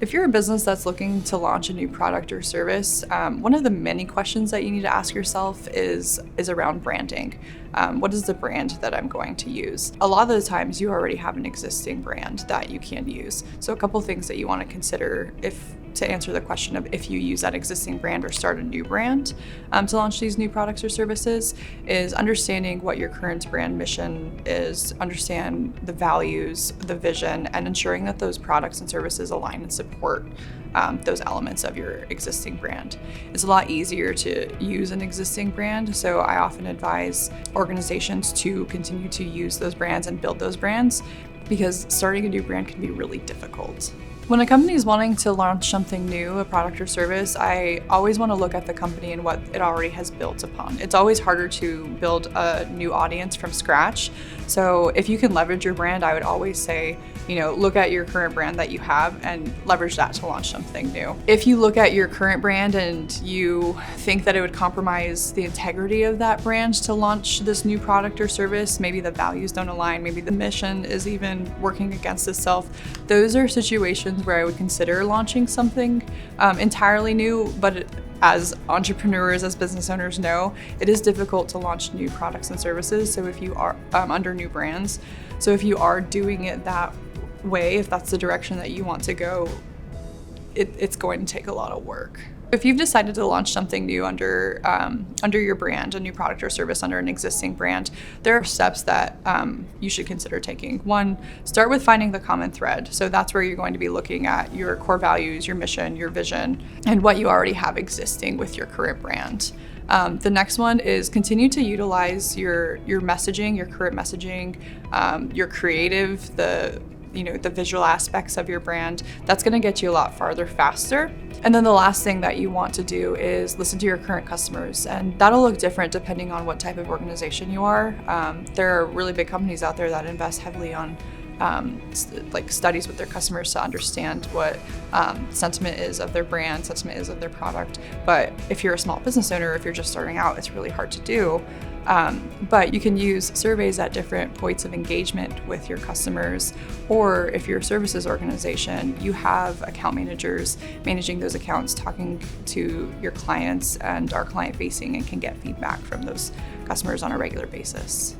If you're a business that's looking to launch a new product or service, one of the many questions that you need to ask yourself is around branding. What is the brand that I'm going to use? A lot of the times you already have an existing brand that you can use. So a couple things that you want to consider to answer the question of if you use that existing brand or start a new brand to launch these new products or services is understanding what your current brand mission is, understand the values, the vision, and ensuring that those products and services align and support those elements of your existing brand. It's a lot easier to use an existing brand, so I often advise organizations to continue to use those brands and build those brands because starting a new brand can be really difficult. When a company is wanting to launch something new, a product or service, I always want to look at the company and what it already has built upon. It's always harder to build a new audience from scratch. So if you can leverage your brand, I would always say, look at your current brand that you have and leverage that to launch something new. If you look at your current brand and you think that it would compromise the integrity of that brand to launch this new product or service, maybe the values don't align, maybe the mission is even working against itself, those are situations where I would consider launching something entirely new, but as entrepreneurs, as business owners know, it is difficult to launch new products and services. So if you are under new brands, so if you are doing it that way, if that's the direction that you want to go, it's going to take a lot of work. If you've decided to launch something new under your brand, a new product or service under an existing brand, there are steps that you should consider taking. One, start with finding the common thread. So that's where you're going to be looking at your core values, your mission, your vision, and what you already have existing with your current brand. The next one is continue to utilize your messaging, your current messaging, your creative, the visual aspects of your brand. That's going to get you a lot farther faster. And then the last thing that you want to do is listen to your current customers, and that'll look different depending on what type of organization you are. There are really big companies out there that invest heavily on studies with their customers to understand what sentiment is of their brand, sentiment is of their product. But if you're a small business owner, if you're just starting out, it's really hard to do. But you can use surveys at different points of engagement with your customers, or if you're a services organization, you have account managers managing those accounts, talking to your clients and are client facing and can get feedback from those customers on a regular basis.